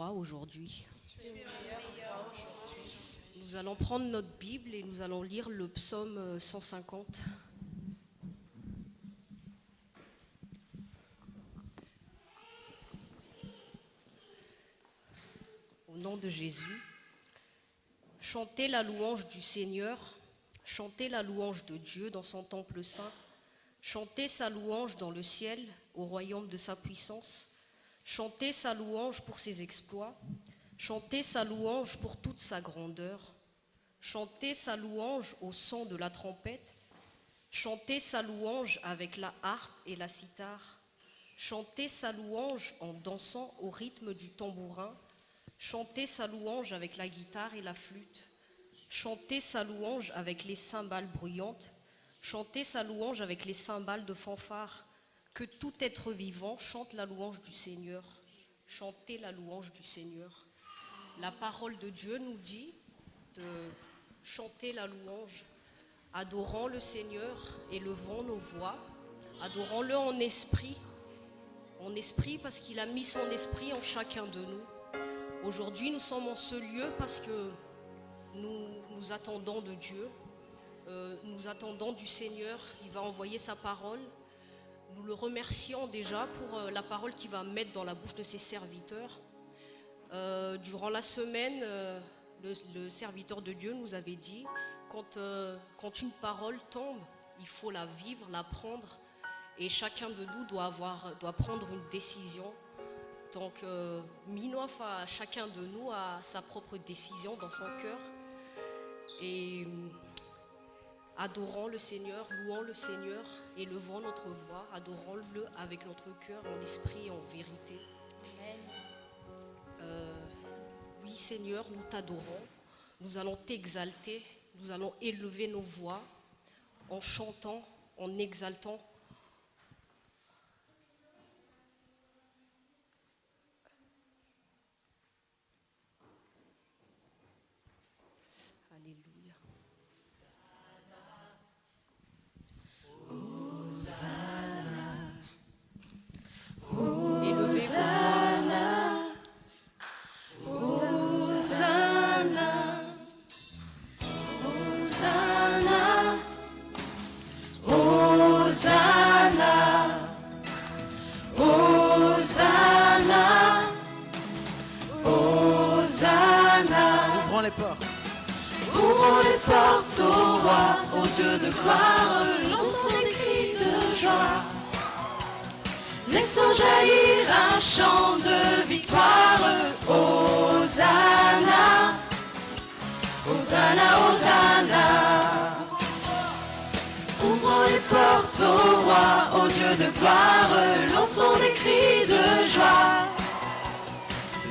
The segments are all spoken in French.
roi aujourd'hui. Nous allons prendre notre Bible et nous allons lire le psaume 150. Au nom de Jésus, chantez la louange du Seigneur, chantez la louange de Dieu dans son temple saint, chantez sa louange dans le ciel, au royaume de sa puissance, chantez sa louange pour ses exploits, chantez sa louange pour toute sa grandeur, chantez sa louange au son de la trompette, chantez sa louange avec la harpe et la cithare, chantez sa louange en dansant au rythme du tambourin, chantez sa louange avec la guitare et la flûte, chantez sa louange avec les cymbales bruyantes, chantez sa louange avec les cymbales de fanfare. Que tout être vivant chante la louange du Seigneur. Chantez la louange du Seigneur. La parole de Dieu nous dit de chanter la louange, adorant le Seigneur, élevant nos voix, adorons-le en esprit parce qu'il a mis son esprit en chacun de nous. Aujourd'hui, nous sommes en ce lieu parce que nous attendons de Dieu, nous attendons du Seigneur. Il va envoyer sa parole. Nous le remercions déjà pour la parole qu'il va mettre dans la bouche de ses serviteurs. Durant la semaine, le serviteur de Dieu nous avait dit, quand une parole tombe, il faut la vivre, la prendre, et chacun de nous doit prendre une décision. Donc, chacun de nous a sa propre décision dans son cœur. Et adorons le Seigneur, louons le Seigneur, élevons notre voix, adorons-le avec notre cœur, en esprit et en vérité. Oui Seigneur, nous t'adorons, nous allons t'exalter, nous allons élever nos voix en chantant, en exaltant. Alléluia. Ouvrons les portes. Ouvrons les portes au roi, au Dieu de gloire, lançons des cris de joie. Laissons jaillir un chant de victoire. Hosanna, Hosanna, Hosanna. Ouvrons les portes au roi, au Dieu de gloire, lançons des cris de joie.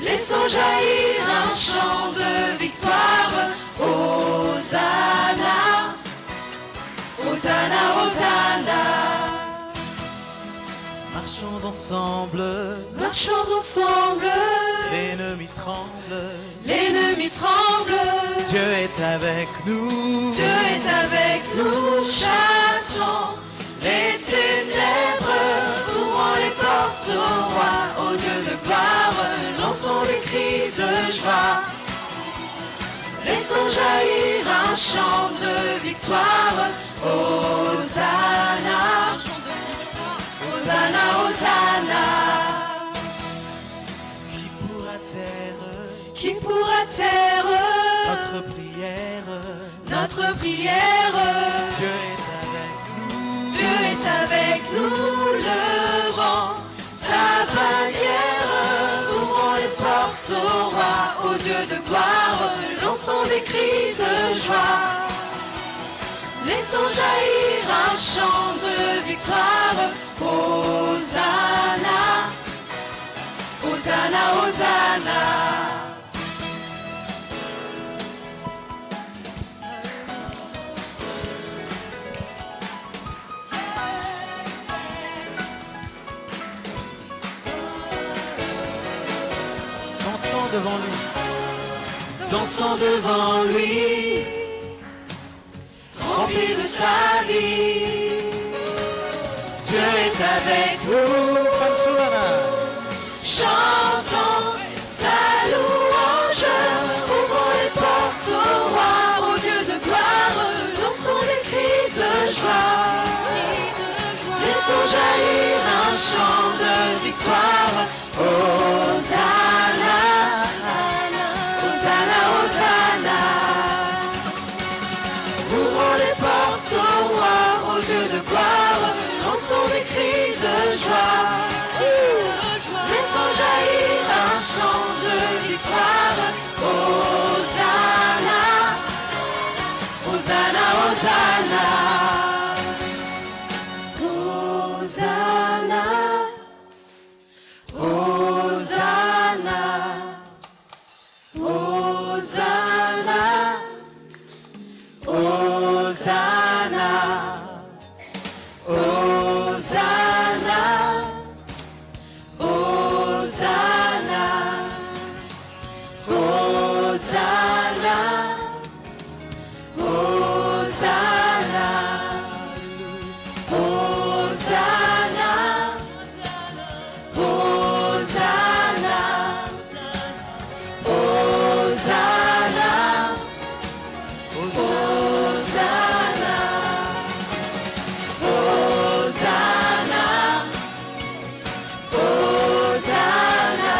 Laissons jaillir un chant de victoire. Hosanna, Hosanna, Hosanna. Marchons ensemble, Marchons ensemble, l'ennemi tremble, l'ennemi tremble. Dieu est avec nous, Dieu est avec nous, chassons les ténèbres. Ouvrons les portes au roi, au Dieu de gloire, lançons des cris de joie. Laissons jaillir un chant de victoire. Hosanna, Hosanna, Hosanna. qui pourra taire Qui pourra taire notre prière? Dieu Dieu est avec nous, Dieu est avec nous, levant sa bannière. Ouvrons les portes au roi, au Dieu de gloire, lançons des cris de joie. Laissons jaillir un chant de victoire. Hosanna, Hosanna, Hosanna. dansons devant lui, Dansons devant lui, rempli de sa vie. Dieu est avec nous, Fanchouana, chantons sa Laissons jaillir un chant de victoire. Hosanna, Hosanna, Hosanna. Ouvrons les portes au roi, au Dieu de gloire. Lançons des cris de joie. Laissons jaillir un chant de victoire. Hosanna, Hosanna, Hosanna. Hosanna, Hosanna, Hosanna, Hosanna, Hosanna, Hosanna, Hosanna, Hosanna, Hosanna, Hosanna, Hosanna, Hosanna, Hosanna,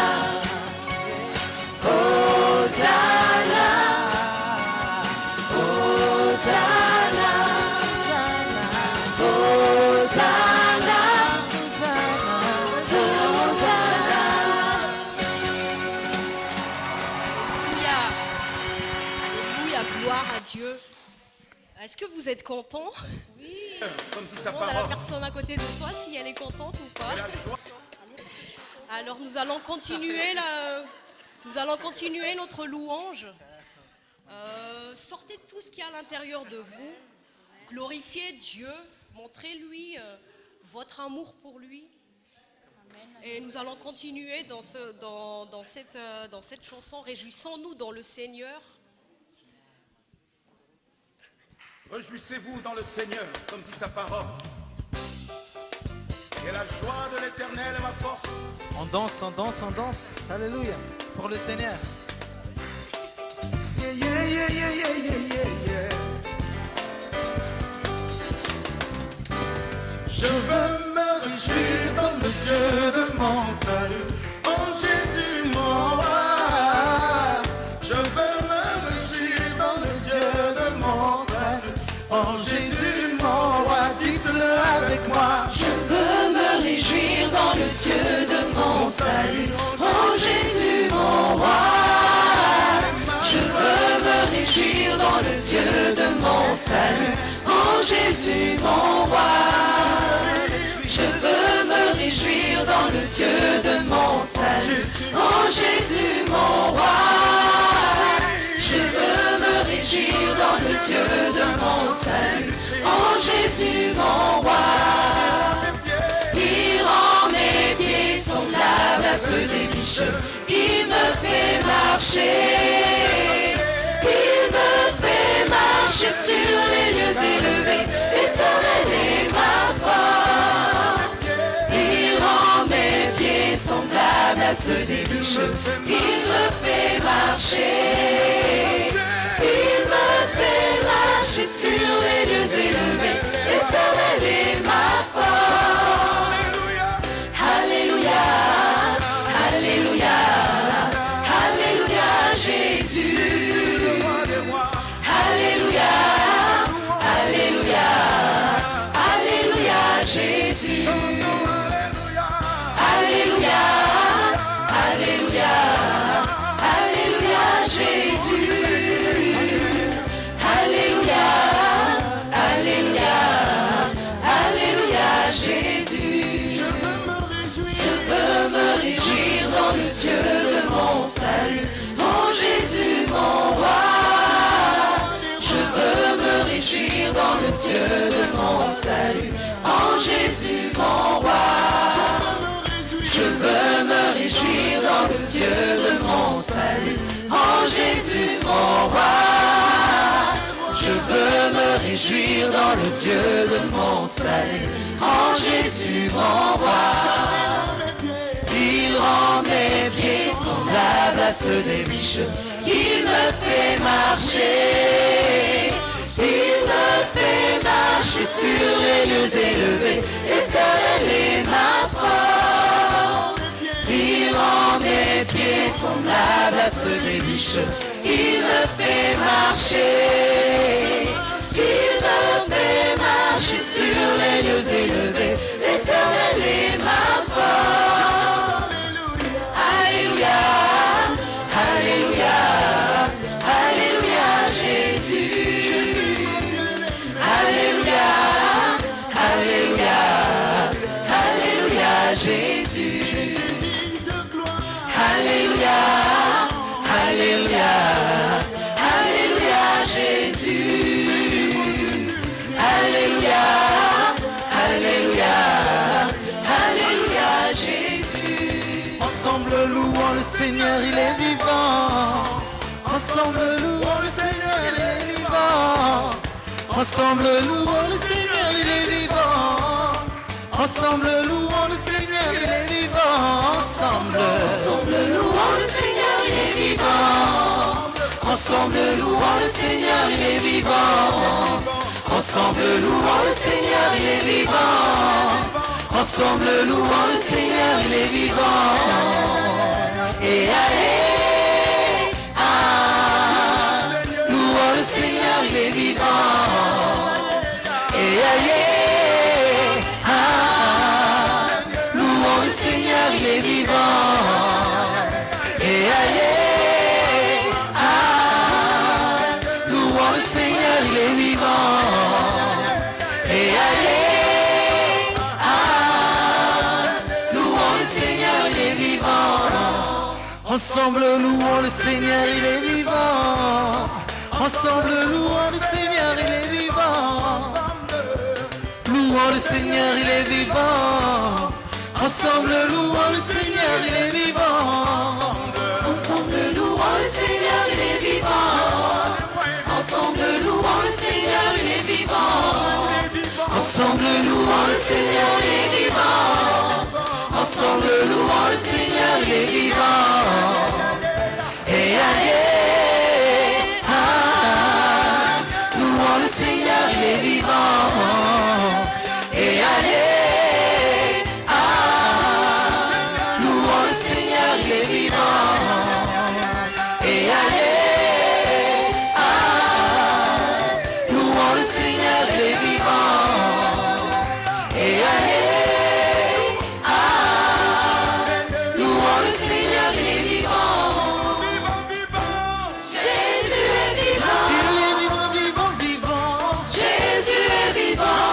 Hosanna, Hosanna, Hosanna, Hosanna, Hosanna. Alléluia, gloire à Dieu. Est-ce que vous êtes content? Comme dit sa Demande à la parole. personne à côté de toi si elle est contente ou pas. Alors nous allons continuer notre louange. Sortez tout ce qui est à l'intérieur de vous. Glorifiez Dieu. Montrez-lui votre amour pour lui. Et nous allons continuer dans cette chanson. Réjouissons-nous dans le Seigneur. Réjouissez-vous dans le Seigneur, comme dit sa parole. Et la joie de l'Éternel est ma force. On danse, on danse, on danse. Alléluia. Pour le Seigneur. Yeah, yeah, yeah, yeah, yeah, yeah, yeah. Je veux me réjouir dans le Dieu de mon salut, en Jésus mon roi. Je veux me réjouir dans le Dieu de mon salut, en Jésus mon roi. Dites-le avec moi. Je veux me réjouir dans le Dieu de mon salut, en Jésus mon roi. Je veux me réjouir dans le Dieu de mon salut, en Jésus mon roi. Je veux me réjouir dans le Dieu de mon salut, en Jésus mon roi. Je veux me réjouir dans le Dieu de mon salut, en Jésus mon roi. Il rend mes pieds semblables à ceux des bicheux, il me fait marcher. Il me fait marcher sur les lieux élevés, Éternel est ma force. Il rend mes pieds semblables à ceux des bicheux, il me fait marcher. Il me fait marcher sur les lieux élevés, Éternel est ma force. Alléluia, Alléluia, Alléluia, Jésus. Alléluia, Alléluia, Alléluia, Jésus. Alléluia, Alléluia, Alléluia, Jésus. Alléluia, Alléluia, Alléluia, Jésus. Je veux me réjouir dans le Dieu de mon salut, en Jésus mon roi. Je veux me réjouir dans le Dieu de mon salut, en Jésus mon roi. Je veux me réjouir dans le Dieu de mon salut, en Jésus mon roi. Je veux me réjouir dans le Dieu de mon salut, en Jésus mon roi. Il rend mes pieds semblables à ceux des bicheux, il me fait marcher. Il me fait marcher sur les lieux élevés, Éternel chasse des biches. Il me fait marcher, il me fait marcher sur les lieux élevés. L'Éternel est ma force. Alléluia, Alléluia, Alléluia, Jésus. Alléluia, Alléluia, Alléluia, Jésus. Alléluia, Alléluia, Alléluia, Jésus. Alléluia, Alléluia, Alléluia, Jésus. Ensemble louons le Seigneur, il est vivant. Ensemble louons le Seigneur, il est vivant. Ensemble louons le Seigneur, il est vivant. Ensemble louons le Seigneur, il est vivant. Ensemble louons le Seigneur, il est vivant. Ensemble louons le Seigneur, il est vivant. Ensemble louons le Seigneur, il est vivant. Ensemble louons le Seigneur, il est vivant. Et allez, louons le Seigneur, il est vivant. Et allez, louons le Seigneur, il est vivant. Et allez, louons le Seigneur, il est vivant. Et allez, louons le Seigneur, il est vivant. Ensemble louons le Seigneur, il est vivant. Ensemble louons le Seigneur, il est vivant. Louons le Seigneur, il est vivant. Ensemble louons le Seigneur, il est vivant. Ensemble louons le Seigneur, il est vivant. Ensemble louons le Seigneur, il est vivant. Ensemble louons le Seigneur, il est vivant. Ensemble louons le Seigneur, il est vivant. Et allez, louons le Seigneur, il est vivant. Et allez, louons le Seigneur, il est vivant. Et allez, louons le Seigneur, il est vivant. Et allez, louons le Seigneur, il est vivant. Jésus est vivant. Il est vivant, vivant, vivant. Jésus est vivant.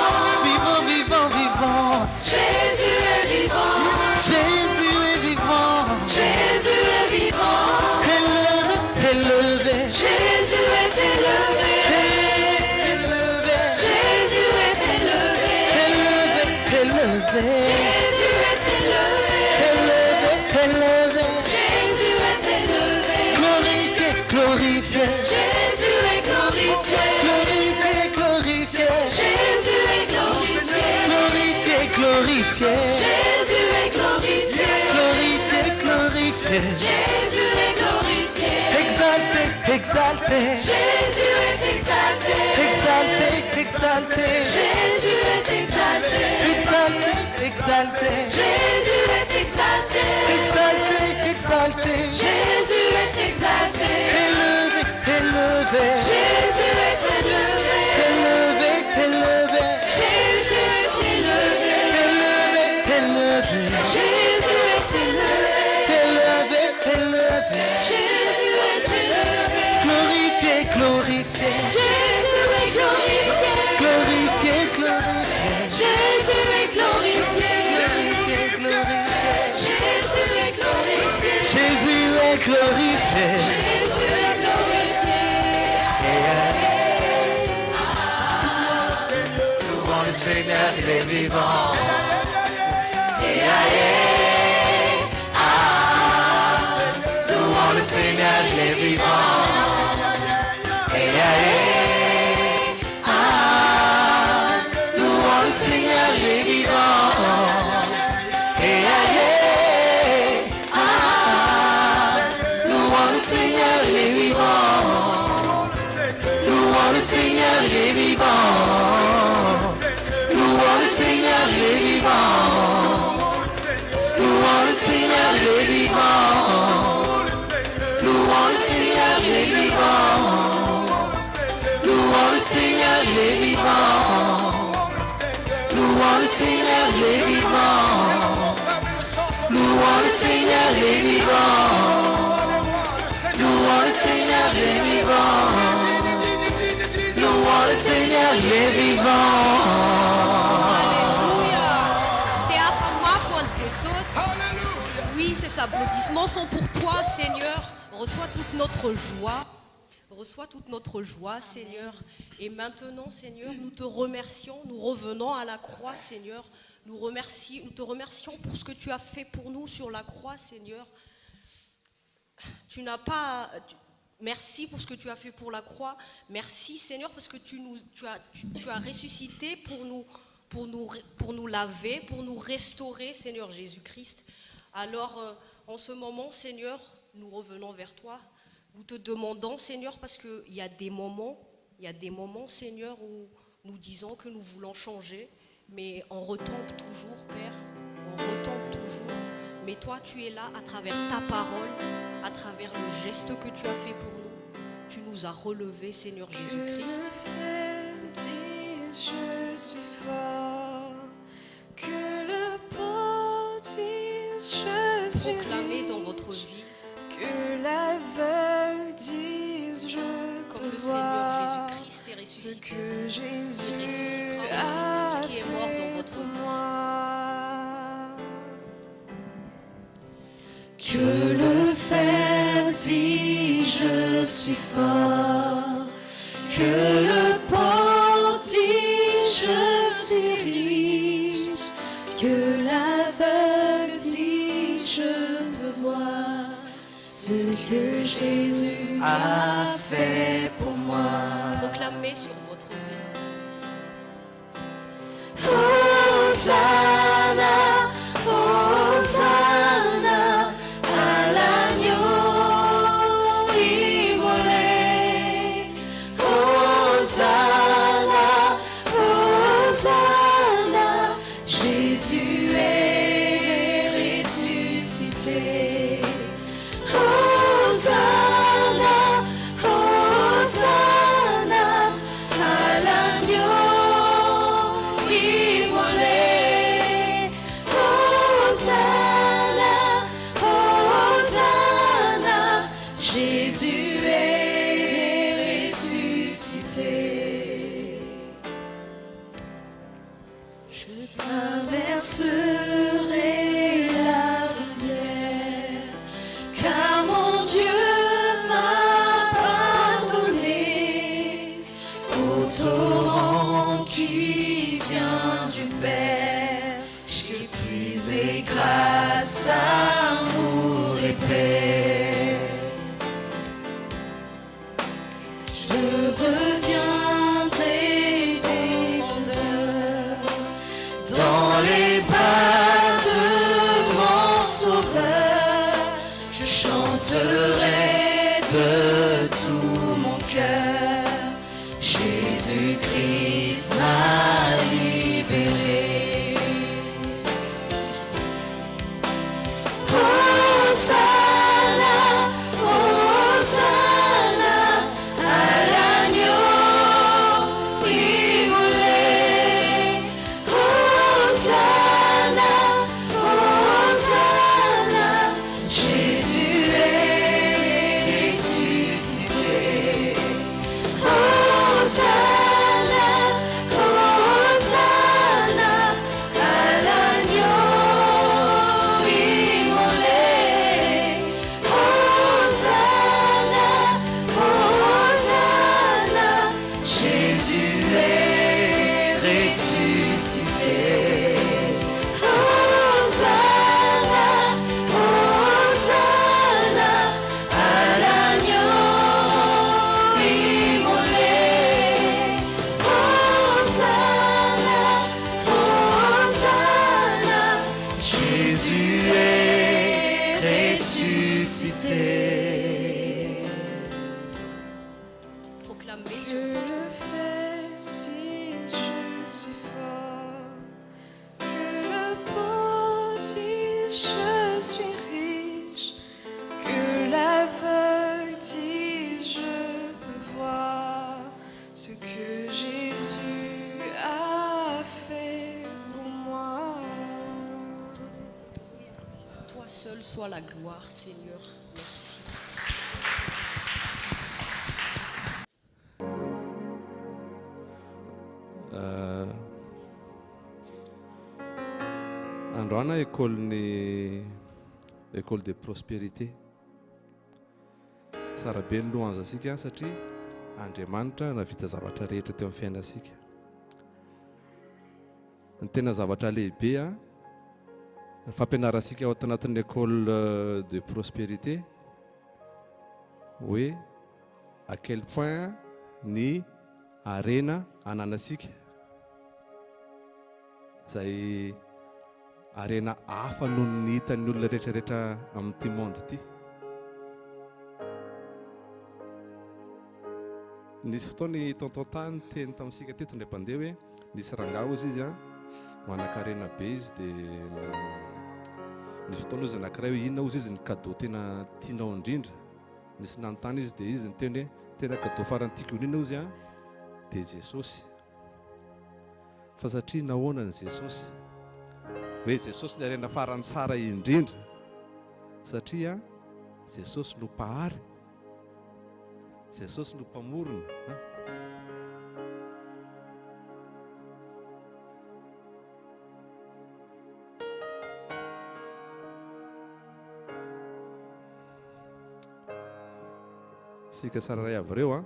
Vivant, vivant, vivant. Jésus est vivant. Jésus est vivant. Jésus est vivant. Élevé, élevé. Jésus est élevé. Élevé, Jésus est élevé. élevé, élevé. Jésus est élevé. Élevé, élevé. Jésus est élevé. Glorifié, glorifié. Jésus est glorifié. Glorifié, glorifié. Jésus est glorifié. Glorifié, glorifié. Jésus est glorifié. Glorifié, glorifié. Jésus est glorifié. Exalté, exalté. Jésus est exalté. Exalté, exalté. Jésus est exalté. Exalté, exalté. Jésus est exalté. Exalté, exalté. Jésus est exalté. Élevé, élevé. Jésus est élevé. Élevé, élevé. Jésus est élevé. Élevé, élevé. Jésus est élevé. Élevé, élevé. Jésus est élevé. Glorifié, glorifié. Jésus est glorifié. Glorifié, glorifié. Jésus est glorifié. Glorifié, glorifié. Jésus est glorifié. Jésus est glorifié. Jésus est glorifié. Louons le Seigneur, il est vivant. Et allez, Louons le Seigneur, il est vivant. et allez, Louons le Seigneur, il est vivant. et allez, Louons le Seigneur, il est vivant. Louons le Seigneur, il est vivant. Louons le Seigneur, il est Seigneur, il est vivant. Louons le Seigneur, il est vivant. Louons le Seigneur, il est vivant. Louons le Seigneur, il est vivant. Louons le Seigneur, il est vivant. Oui, ces applaudissements sont pour toi, Seigneur. Reçois toute notre joie. Reçois toute notre joie, Seigneur. Et maintenant, Seigneur, nous te remercions. Nous revenons à la croix, Seigneur. Nous te remercions pour ce que tu as fait pour nous sur la croix, Seigneur. Merci pour ce que tu as fait pour la croix. Merci, Seigneur, parce que tu as ressuscité pour nous laver, pour nous restaurer, Seigneur Jésus-Christ. Alors, en ce moment, Seigneur, nous revenons vers toi. Nous te demandons, Seigneur, parce qu'il y a des moments, Seigneur, où nous disons que nous voulons changer, mais on retombe toujours, Père, on retombe toujours. Mais toi, tu es là à travers ta parole, à travers le geste que tu as fait pour nous. Tu nous as relevés, Seigneur Jésus-Christ. Je suis fort, que le pauvre dise je suis Proclamez dans votre vie, que l'aveugle dise je comme le peux Seigneur voir Jésus-Christ est ce ressuscité. que Il Jésus ressuscitera a aussi tout ce qui est mort dans fait votre pour vie. moi. Que le faible dise je suis fort, que le pauvre dise je suis riche, que l'aveugle dise je peux voir ce que Jésus a fait pour moi. Proclamez sur votre vie. Hosanna, Hosanna, à l'agneau immolé. Hosanna, Hosanna, Jésus est ressuscité. Hosanna, Hosanna, à l'agneau immolé. Hosanna, Hosanna, Jésus est ressuscité. Je traverserai la rivière, car mon Dieu m'a pardonné. Au torrent qui vient du Père, j'ai puisé grâce, amour et paix. Je reviendrai défendeur dans les bras de mon Sauveur. Je chanterai de tout mon cœur. Jésus-Christ m'a libéré. Hosanna, Hosanna, à l'agneau immolé. Hosanna, Hosanna, Jésus est ressuscité. Hosanna, Hosanna, à l'agneau immolé. Hosanna, Hosanna, Jésus est ressuscité. Hosanna, Hosanna, à l'agneau immolé. Hosanna, Hosanna, Jésus est ressuscité. Proclamez sur votre vie. Si je suis fort, que le pauvre dise je suis riche, que l'aveugle dise je peux voir ce que toi seul soit la gloire, Seigneur. Merci. Androana école de prospérité. Tsara be ny lohany asika satria Andriamanitra navita zavatra rehetra teo amin'ny fiainasika. Ny tena zavatra lehibe ny fampianarasika ao anatin'ny école de prospérité hoe à quel point ny arena ananasika izay arena hafa noho ny hitan'ny olona rehetrarehetra amin'ity monde ity. Nisy fotoana ny tonton tany teny tamintsika teto indray mpandeha hoe nisy rangaha izy manan-karena be izy dia nisy fotoana izy anankiray hoe inona ozy izy ny cadeau tena tianao indrindra. Nisy nanontany izy dia izy ny teny hoe tena cadeau farany tiako indrindra ozy dia Jesosy. Fa satria nahoana ny Jesosy? Hoe Jesosy ny arena farany tsara indrindra satria Jesosy no mpahary, Jesosy no mpamorona. Sika tsara ray avy ireo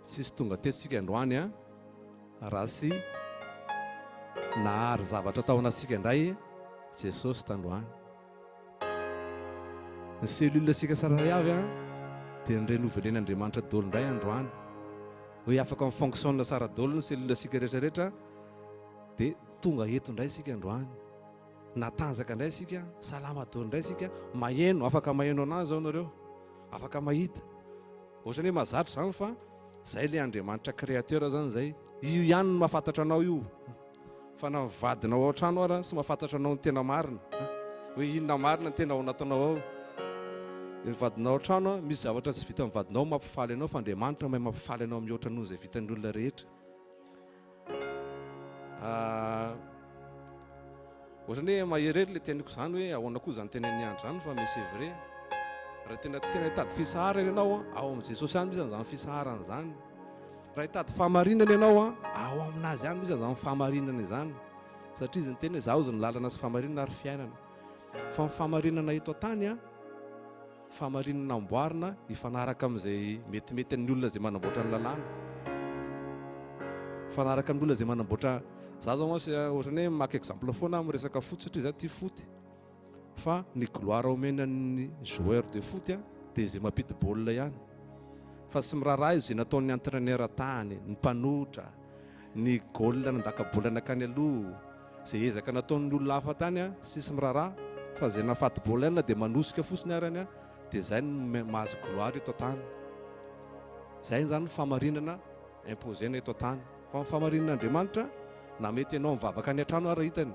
tsisy tonga tesika androany raha sy nahary zavatra taonasika indray Jesosy tandroany. Ny selula sika tsara ray avy dia ny renovelen'Andriamanitra daholo indray androany hoe afaka mifonctionne tsara daholo ny selula sika rehetrarehetra dia tonga eto indray sika androany. Natanjaka indray sika, salama daholo indray sika, maheno, afaka maheno anazy ao nareo, afaka mahita. Ohatrany hoe mahazatra izany fa izay ilay Andriamanitra créateur zany zay. Io ihany no mahafantatra anao io. Fa na mivadinao ao an-trano ary sy mahafantatra anao ny tena marina. Hoe inona marina ny tena ao nataonao ao. Mivadinao ao an-trano misy zavatra tsy vita mivadinao mampifaly anao fa Andriamanitra mahay mampifaly anao amin'ny ohatran'izay izay vitan'ny olona rehetra. Ohatrany hoe mahery ilay teniko izany hoe ahoana koa izany tena niandry izany fa mais c'est vrai. Raha tena hitady fisahara ianao ao amin'ny Jesosy ihany misy izany fisaharana izany. Raha hitady fahamarinana ianao ao aminazy ihany misy izany fahamarinana izany. Satria izy ny tena hoe izaho izy ny lalana sy fahamarinana ary fiainana. Fa ny fahamarinana eto an-tany fahamarinana amboarina hifanaraka amin'izay metimety amin'ny olona izay manamboatra ny lalàna. Fanaraka amin'ny olona izay manamboatra. Za zao ohatrany hoe maka exemple foana amin'ny resaka foot satria za tia foot. Fa ny gloire omenan'ny joueur de foot dia izay mampity baolina ihany. Fa sy miraharaha izy nataon'ny entraîneur tany, ny mpanotra, ny gaolina nandaka baolina nakany aloha, izay ezaka nataon'ny olona hafa tany sisy miraharaha. Fa izay nafaty baolina dia manosika fotsiny arany dia izay no mahazo gloire eto an-tany. Izay zany ny fahamarinana imposena eto an-tany. Fa ny fahamarinan'Andriamanitra na mety ianao mivavaka any an-trano ary hitany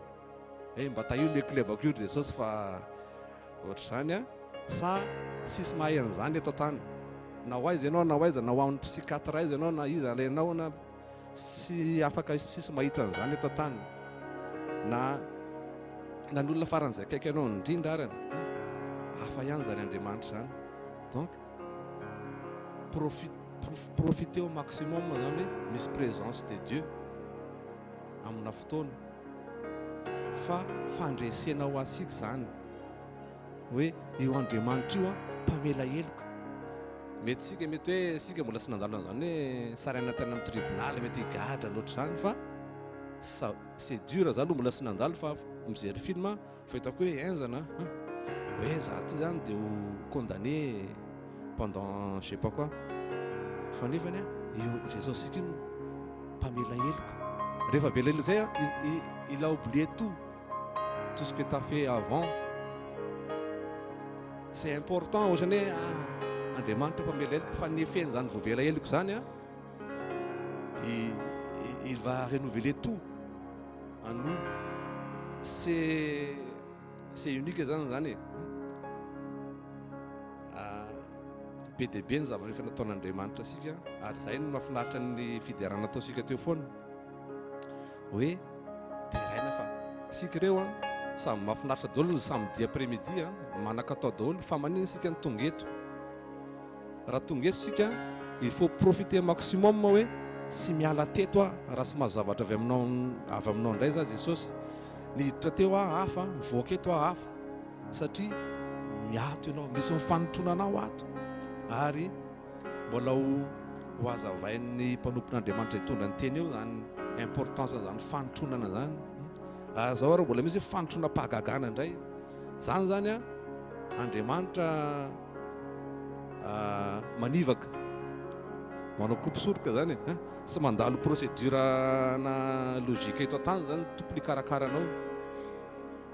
mba tahio ilay klebako io Jesosy fa ohatra izany sa sisy mahay an'izany eto an-tany. Na ho aiza ianao na ho aiza na ho amin'ny psychiatre aiza ianao na iza alainao na sy afaka sisy mahita an'izany eto an-tany. Na ny olona faran'izay akaiky ianao indrindra arany hafa ihany zany Andriamanitra zany. Donc profitez au maximum zany hoe misy présence de Dieu amina fotoana. Fa fandresenao asika zany hoe io Andriamanitra io mpamela heloka. Mety sika mety hoe sika mbola sy nandalo an'izany hoe saraina tany amin'ny tribunal mety higadra loatra izany fa c'est dur zany aloha mbola sy nandalo fa mijery film fahitako hoe enzana hoe za ty zany dia ho condamné pendant je sais pas quoi. Fa nefany io Jesosy sika io mpamela heloka. Rehefa vela heloka zay il a oublié tout ce que tu as fait avant. C'est important ohatrany hoe Andriamanitra mpamela heloka fa nefeny zany voavela heloka zany il va renouveler tout en nous. C'est unique zany zany be dia be ny zavatra rehefa nataon'Andriamanitra sika ary izay no mahafinaritra ny fidiarana ataosika teo foana hoe teraina fa sika ireo samy mahafinaritra daholo ny samedi après-midi manan-katao daholo fa manino sika ny tonga eto raha tonga eto sika il faut profiter maximum hoe sy miala teto raha sy mahazavatra avy aminao indray za Jesosy niditra teo hafa mivoaka eto hafa satria miato ianao misy mifanotrona anao ato ary mbola ho azavain'ny mpanompon'Andriamanitra hitondra ny teny eo zany importance zany fanotronana zany zao ary mbola misy fanotrona pahagagana indray zany zany Andriamanitra manivaka manao kopisoroka zany sy mandalo procédure na logika eto an-tany zany tompony karakaranao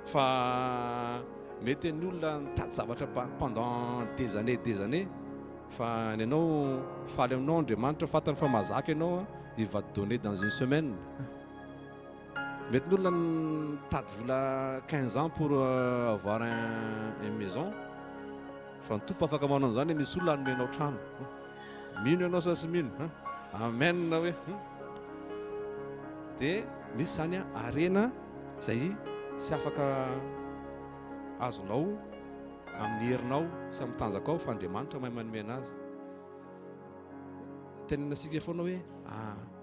fa mety ny olona mitady zavatra pendant des années fa ny anao faly aminao Andriamanitra fatany fa mahazaka ianao il va te donner dans une semaine mety ny olona mitady vola 15 ans pour avoir une maison fa ny tompo afaka manao an'izany misy olona anomenao trano mino ianao sa sy mino amen hoe dia misy zany arena izay sy afaka azonao amin'ny herinao sy amin'ny tanjakao fa Andriamanitra mahay manome anazy tenena sika foana hoe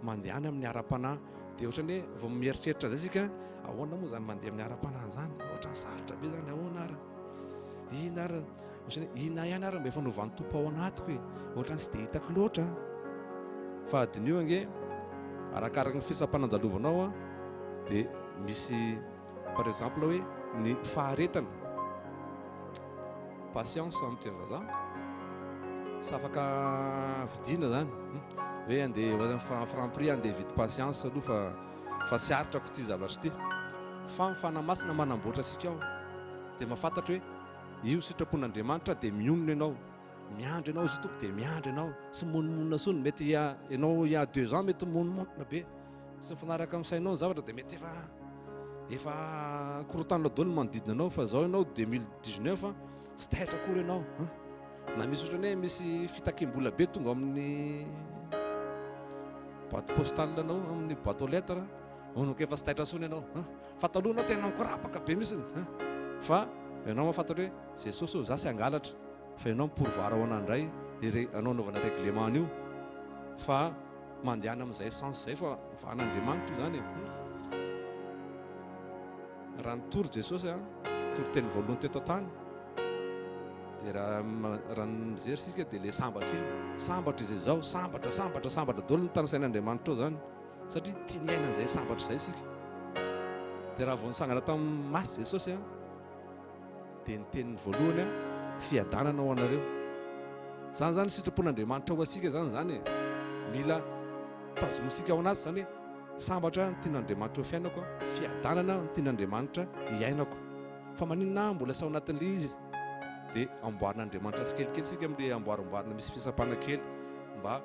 mandehana amin'ny ara-panahy dia ohatrany hoe vao mieritreritra zay sika ahoana moa zany mandeha amin'ny ara-panahy zany ohatrany sarotra be zany ahoana ara ina ara ohatrany ina ihany ara mba efa novan'ny tompo ao anatiko hoe ohatrany sy dia hitako loatra fa adinio ange arakaraka ny fisapanandalovanao dia misy par exemple hoe ny faharetana patience amin'ny teny vazaha sy afaka vidina zany hoe andeha franprix andeha vidy patience aloha fa sy aritrako ty zavatra ty fa mifanamasina manamboatra asika ao dia mahafantatra hoe io sitrapon'Andriamanitra dia mionona ianao miandro ianao izy tompo dia miandro ianao sy monomonina sony mety ianao il y a 2 ans mety monomonina be sy mifanaraka amin'ny sainao ny zavatra dia mety efa korotanina daholo manodidina anao fa zao ianao 2019 sy taitra akory ianao na misy ohatrany hoe misy fitakim-bola be tonga amin'ny boîte postale anao amin'ny boîte aux lettres onoko efa sy taitra sony ianao fa taloha anao tena mikorapaka be misy fa ianao mahafantatra hoe Jesosy za sy angalatra fa ianao mipourvoir ao anandray anao anaovana règlement an'io fa mandehana amin'izay sens zay fa vahan'Andriamanitra io zany raha nitory Jesosy tory teny voalohany teto an-tany dia raha nijery sika dia le sambatra iny sambatra izay zao sambatra daholo ny tany sain'Andriamanitra ao zany satria tia ny aina an'izay sambatra izay sika dia raha vao nisangana tamin'ny masy Jesosy dia ny teniny voalohany fiadanana ao anareo zany sitrapon'Andriamanitra ao asika zany mila tazomisika ao anazy zany hoe sambatra ny tian'Andriamanitra ho fiainako fiadanana ny tian'Andriamanitra hiainako fa maninona mbola sy ao anatin'le izy dia amboarin'Andriamanitra sy kelikely sika amin'le amboarimboarina misy fisapana kely mba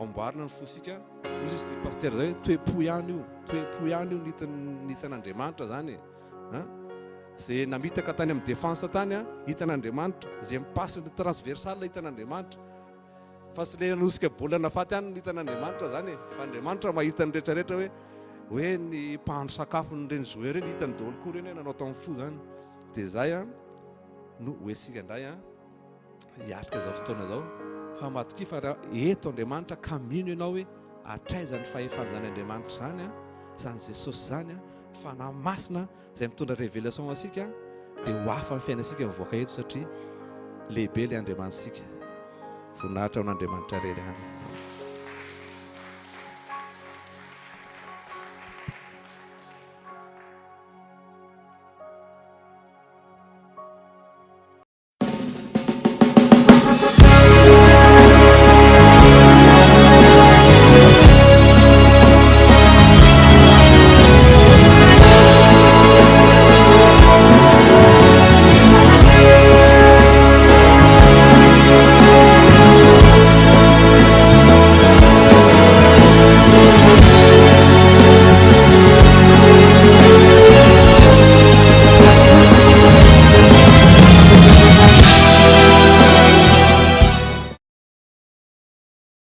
amboarina ny fosika ozy izy ty paster zay toe-po ihany io nitan'Andriamanitra zany zay namitaka tany amin'ny défense tany hitan'Andriamanitra zay mipasy ny transversale hitan'Andriamanitra fa sy le anosika bolana faty any hitan'Andriamanitra zany fa Andriamanitra mahita ny rehetrarehetra hoe ny mpahandro sakafo nyreny joueur reny hitany daholo koa reny nanao tamin'ny fo zany dia zay no hoesika indray hiatrika zao fotoana zao fa matoki fa raha eto Andriamanitra ka mino ianao hoe atraiza ny fahefana zany Andriamanitra zany zany Jesosy zany fanahy masina izay mitondra révélation asika dia ho hafa ny fiainasika mivoaka eto satria lehibe ilay Andriamanitsika voninahitra ao n'Andriamanitra rery any